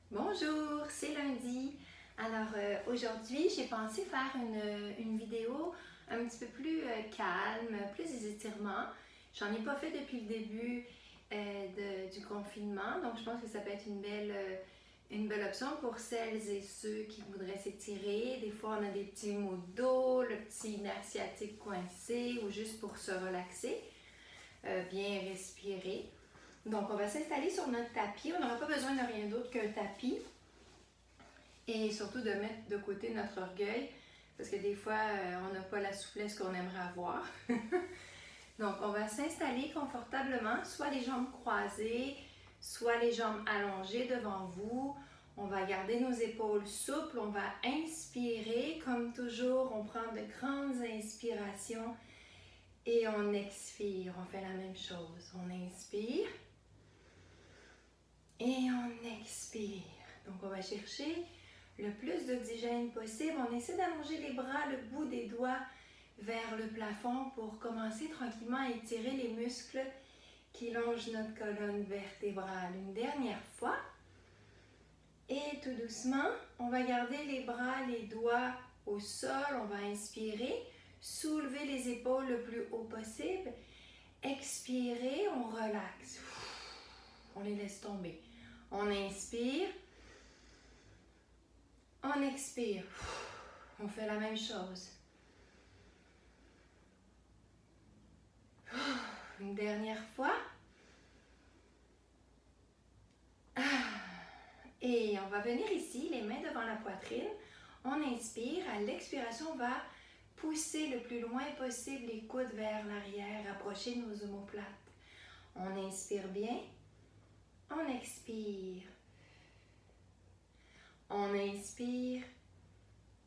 Bonjour, c'est lundi. Alors aujourd'hui, j'ai pensé faire une vidéo un petit peu plus calme, plus des étirements. J'en ai pas fait depuis le début du confinement, donc je pense que ça peut être une belle option pour celles et ceux qui voudraient s'étirer. Des fois, on a des petits maux de dos, le petit nerf sciatique coincé ou juste pour se relaxer, bien respirer. Donc, on va s'installer sur notre tapis. On n'aura pas besoin de rien d'autre qu'un tapis. Et surtout de mettre de côté notre orgueil, parce que des fois, on n'a pas la souplesse qu'on aimerait avoir. Donc, on va s'installer confortablement, soit les jambes croisées, soit les jambes allongées devant vous. On va garder nos épaules souples. On va inspirer. Comme toujours, on prend de grandes inspirations et on expire. On fait la même chose. On inspire et on expire. Donc, on va chercher le plus d'oxygène possible. On essaie d'allonger les bras, le bout des doigts vers le plafond pour commencer tranquillement à étirer les muscles qui longent notre colonne vertébrale. Une dernière fois. Et tout doucement, on va garder les bras, les doigts au sol. On va inspirer, soulever les épaules le plus haut possible. Expirer, on relaxe. On les laisse tomber. On inspire. On expire. On fait la même chose. Une dernière fois. Et on va venir ici, les mains devant la poitrine. On inspire. À l'expiration, on va pousser le plus loin possible les coudes vers l'arrière, rapprocher nos omoplates. On inspire bien. On expire. On inspire.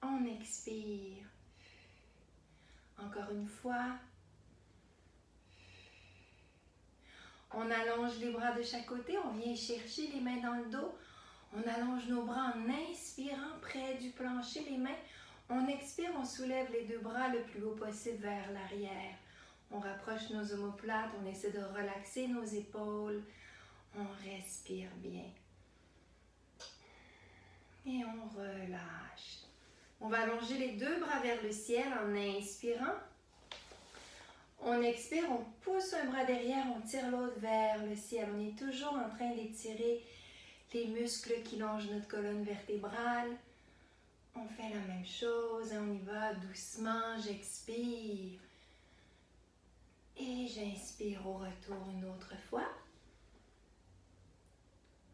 On expire. Encore une fois. On allonge les bras de chaque côté. On vient chercher les mains dans le dos. On allonge nos bras en inspirant près du plancher, les mains. On expire, on soulève les deux bras le plus haut possible vers l'arrière. On rapproche nos omoplates, on essaie de relaxer nos épaules. On respire bien. Et on relâche. On va allonger les deux bras vers le ciel en inspirant. On expire, on pousse un bras derrière, on tire l'autre vers le ciel. On est toujours en train d'étirer les muscles qui longent notre colonne vertébrale. On fait la même chose, on y va doucement, j'expire. Et j'inspire au retour une autre fois.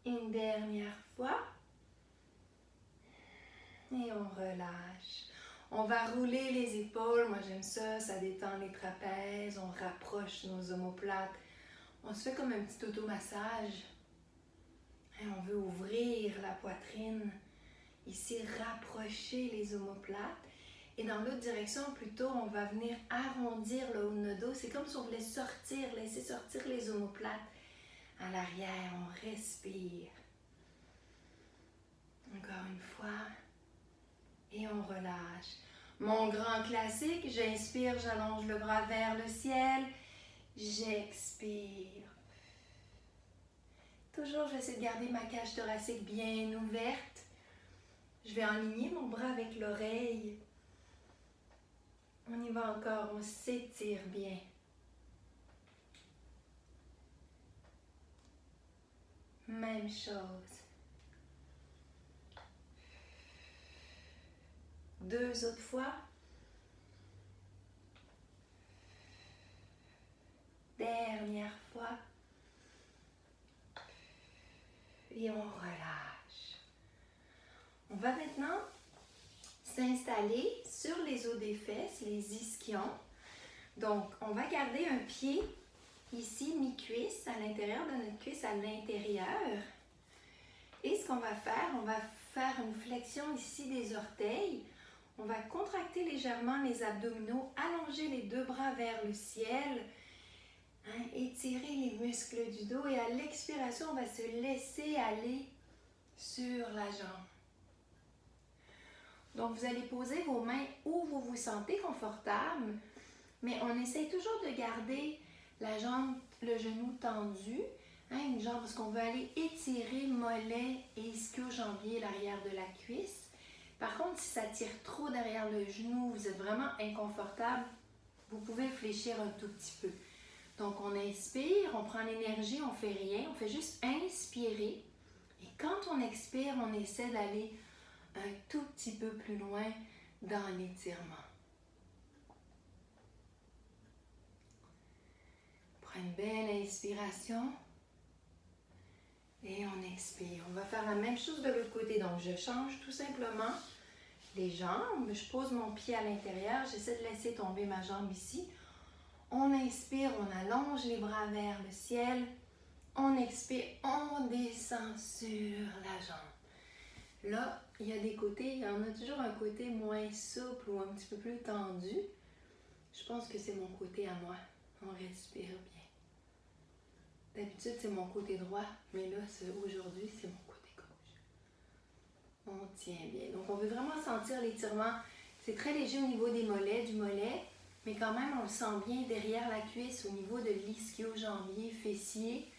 Une dernière fois. Et on relâche. On va rouler les épaules, moi j'aime ça, ça détend les trapèzes, on rapproche nos omoplates. On se fait comme un petit automassage. Et on veut ouvrir la poitrine. Ici, rapprocher les omoplates. Et dans l'autre direction, plutôt, on va venir arrondir le haut de notre dos. C'est comme si on voulait sortir, laisser sortir les omoplates à l'arrière. On respire. Encore une fois. Et on relâche. Mon grand classique, j'inspire, j'allonge le bras vers le ciel. J'expire. Toujours, j'essaie de garder ma cage thoracique bien ouverte. Je vais aligner mon bras avec l'oreille. On y va encore, on s'étire bien. Même chose. Deux autres fois. Dernière fois. Et on relâche. On va maintenant s'installer sur les os des fesses, les ischions. Donc, on va garder un pied ici, mi-cuisse, à l'intérieur de notre cuisse, à l'intérieur. Et ce qu'on va faire une flexion ici des orteils. On va contracter légèrement les abdominaux, allonger les deux bras vers le ciel, étirer les muscles du dos et à l'expiration, on va se laisser aller sur la jambe. Donc, vous allez poser vos mains où vous vous sentez confortable, mais on essaie toujours de garder la jambe, le genou tendu, Hein, une jambe parce qu'on veut aller étirer mollet et ischio-jambier, l'arrière de la cuisse. Par contre, si ça tire trop derrière le genou, vous êtes vraiment inconfortable, vous pouvez fléchir un tout petit peu. Donc, on inspire, on prend l'énergie, on fait rien, on fait juste inspirer. Et quand on expire, on essaie d'aller un tout petit peu plus loin dans l'étirement. On prend une belle inspiration et on expire. On va faire la même chose de l'autre côté. Donc, je change tout simplement les jambes. Je pose mon pied à l'intérieur. J'essaie de laisser tomber ma jambe ici. On inspire, on allonge les bras vers le ciel. On expire, on descend sur la jambe. Là, il y a des côtés, il y en a toujours un côté moins souple ou un petit peu plus tendu. Je pense que c'est mon côté à moi. On respire bien. D'habitude, c'est mon côté droit, mais là, aujourd'hui, c'est mon côté gauche. On tient bien. Donc, on veut vraiment sentir l'étirement. C'est très léger au niveau des mollets, du mollet, mais quand même, on le sent bien derrière la cuisse, au niveau de l'ischio-jambier, fessier.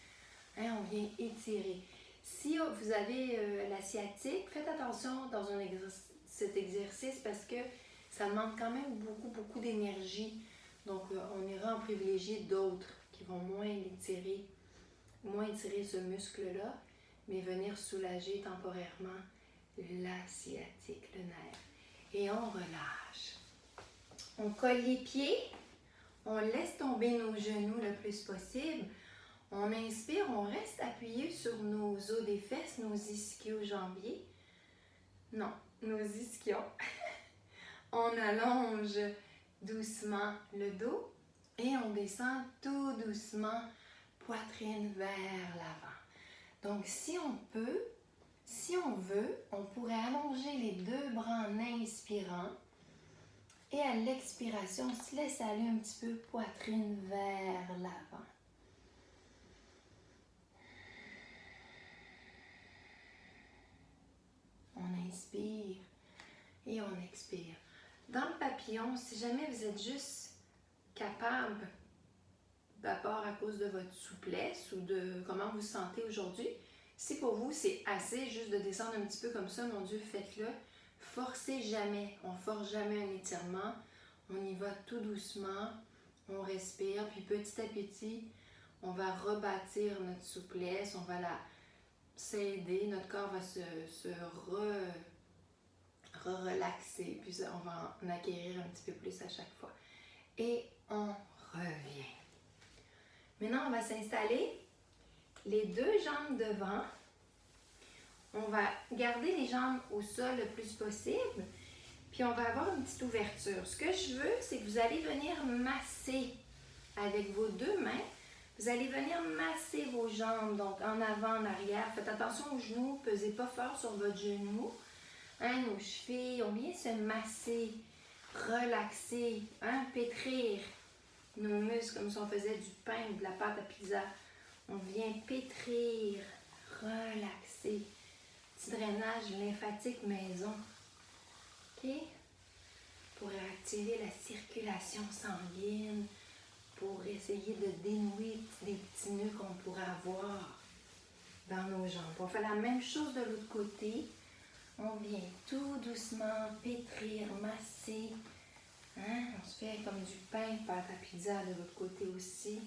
Hein, on vient étirer. Si vous avez la sciatique, faites attention dans cet exercice parce que ça demande quand même beaucoup d'énergie. Donc, on ira en privilégier d'autres qui vont moins étirer ce muscle-là, mais venir soulager temporairement la sciatique, le nerf. Et on relâche. On colle les pieds, on laisse tomber nos genoux le plus possible. On inspire, on reste appuyé sur nos os des fesses, nos ischio-jambiers. Non, nos ischions. On allonge doucement le dos et on descend tout doucement, poitrine vers l'avant. Donc, si on veut, on pourrait allonger les deux bras en inspirant et à l'expiration, on se laisse aller un petit peu, poitrine vers l'avant. On inspire et on expire. Dans le papillon, si jamais vous êtes juste capable, d'abord à cause de votre souplesse ou de comment vous vous sentez aujourd'hui, si pour vous c'est assez juste de descendre un petit peu comme ça, mon Dieu, faites-le. Forcez jamais, on ne force jamais un étirement. On y va tout doucement, on respire, puis petit à petit, on va rebâtir notre souplesse, on va la s'aider, notre corps va se relaxer, puis on va en acquérir un petit peu plus à chaque fois. Et on revient. Maintenant, on va s'installer les deux jambes devant. On va garder les jambes au sol le plus possible, puis on va avoir une petite ouverture. Ce que je veux, c'est que vous allez venir masser avec vos deux mains. Vous allez venir masser vos jambes, donc en avant, en arrière. Faites attention aux genoux, pesez pas fort sur votre genou. Hein, nos chevilles, on vient se masser, relaxer, hein, pétrir nos muscles comme si on faisait du pain ou de la pâte à pizza. On vient pétrir, relaxer. Petit drainage lymphatique maison. OK? Pour activer la circulation sanguine, pour essayer de dénouer des petits nœuds qu'on pourrait avoir dans nos jambes. On fait la même chose de l'autre côté. On vient tout doucement pétrir, masser. Hein? On se fait comme du pain, pâte à pizza de l'autre côté aussi.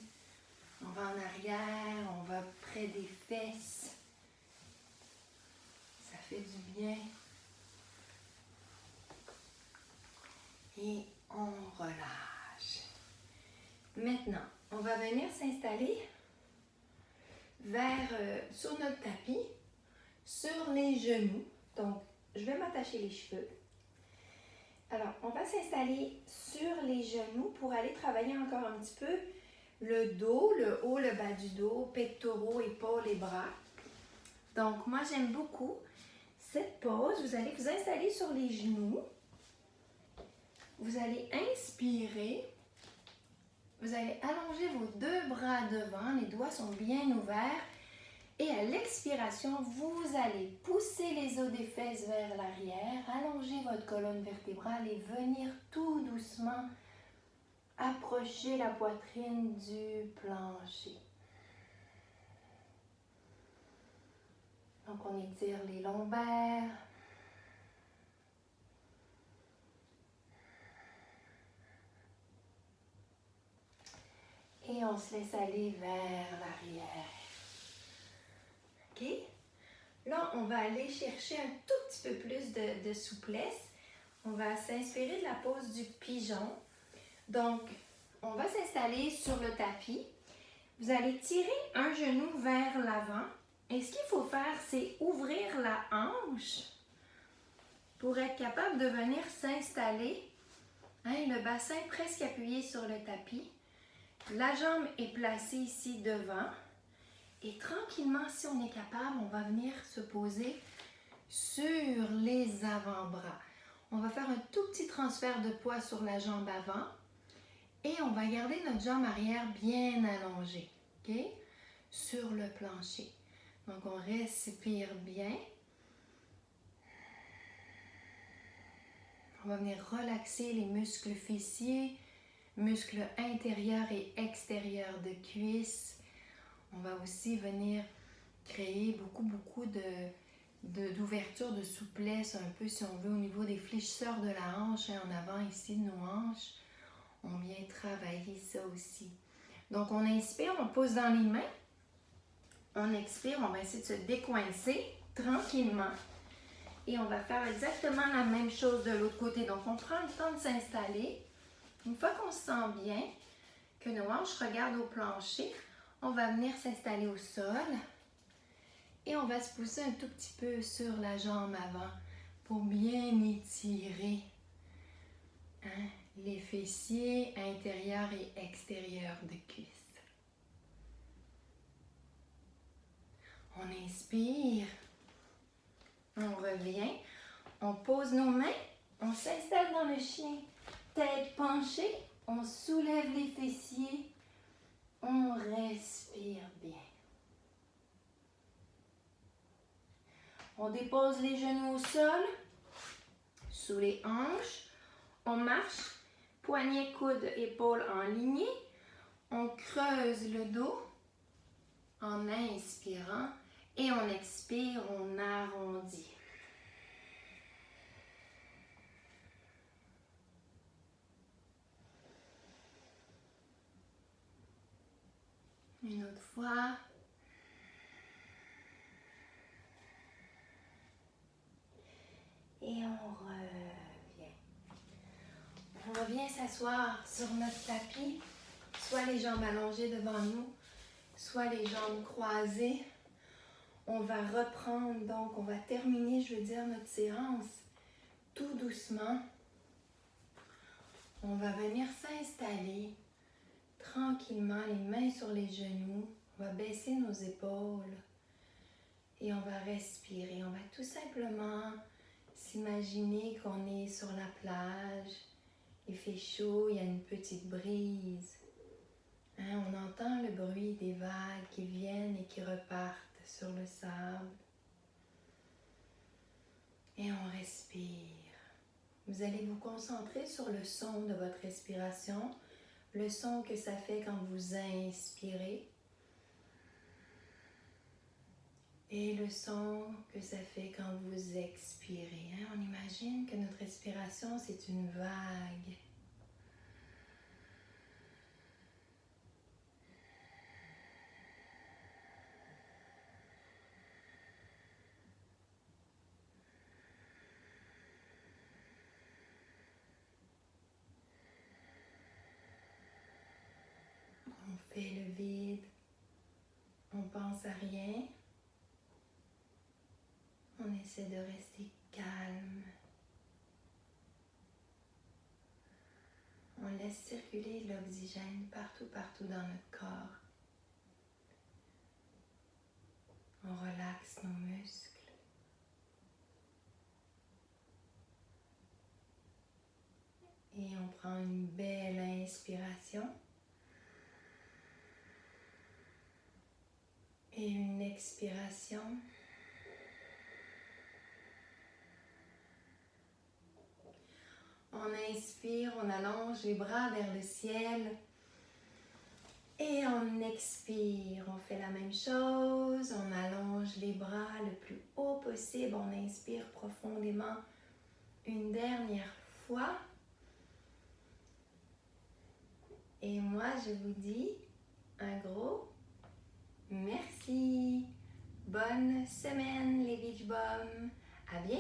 On va en arrière, on va près des fesses. Ça fait du bien. Et on relâche. Maintenant, on va venir s'installer sur notre tapis, sur les genoux. Donc, je vais m'attacher les cheveux. Alors, on va s'installer sur les genoux pour aller travailler encore un petit peu le dos, le haut, le bas du dos, pectoraux, épaules et bras. Donc, moi, j'aime beaucoup cette pose. Vous allez vous installer sur les genoux. Vous allez inspirer. Vous allez allonger vos deux bras devant. Les doigts sont bien ouverts. Et à l'expiration, vous allez pousser les os des fesses vers l'arrière, allonger votre colonne vertébrale et venir tout doucement approcher la poitrine du plancher. Donc, on étire les lombaires. Et on se laisse aller vers l'arrière. OK? Là, on va aller chercher un tout petit peu plus de souplesse. On va s'inspirer de la pose du pigeon. Donc, on va s'installer sur le tapis. Vous allez tirer un genou vers l'avant. Et ce qu'il faut faire, c'est ouvrir la hanche pour être capable de venir s'installer. Hein, le bassin presque appuyé sur le tapis. La jambe est placée ici devant. Et tranquillement, si on est capable, on va venir se poser sur les avant-bras. On va faire un tout petit transfert de poids sur la jambe avant. Et on va garder notre jambe arrière bien allongée, OK? Sur le plancher. Donc, on respire bien. On va venir relaxer les muscles fessiers, muscles intérieurs et extérieurs de cuisses. On va aussi venir créer beaucoup d'ouverture, de souplesse, un peu si on veut, au niveau des fléchisseurs de la hanche, hein, en avant ici de nos hanches. On vient travailler ça aussi. Donc, on inspire, on pose dans les mains. On expire, on va essayer de se décoincer tranquillement. Et on va faire exactement la même chose de l'autre côté. Donc, on prend le temps de s'installer. Une fois qu'on se sent bien, que nos hanches regardent au plancher, on va venir s'installer au sol. Et on va se pousser un tout petit peu sur la jambe avant pour bien étirer, hein, les fessiers intérieurs et extérieurs de cuisses. On inspire, on revient, on pose nos mains, on s'installe dans le chien, tête penchée, on soulève les fessiers, on respire bien. On dépose les genoux au sol, sous les hanches, on marche, poignets, coudes, épaules en lignée, on creuse le dos en inspirant et on expire, on arrondit. Une autre fois. Et on revient. On revient s'asseoir sur notre tapis, soit les jambes allongées devant nous, soit les jambes croisées. On va reprendre, donc on va terminer, je veux dire, notre séance tout doucement. On va venir s'installer tranquillement, les mains sur les genoux. On va baisser nos épaules et on va respirer. On va tout simplement s'imaginer qu'on est sur la plage. Il fait chaud, il y a une petite brise. Hein, on entend le bruit des vagues qui viennent et qui repartent sur le sable. Et on respire. Vous allez vous concentrer sur le son de votre respiration, le son que ça fait quand vous inspirez et le son que ça fait quand vous expirez. Hein? On imagine que notre respiration, c'est une vague. On fait le vide, on pense à rien, on essaie de rester calme. On laisse circuler l'oxygène partout dans notre corps. On relaxe nos muscles. Et on prend une belle inspiration. Et une expiration. On inspire, on allonge les bras vers le ciel. Et on expire, on fait la même chose, on allonge les bras le plus haut possible, on inspire profondément une dernière fois. Et moi, je vous dis un gros merci. Bonne semaine les Beach Bums. À bientôt.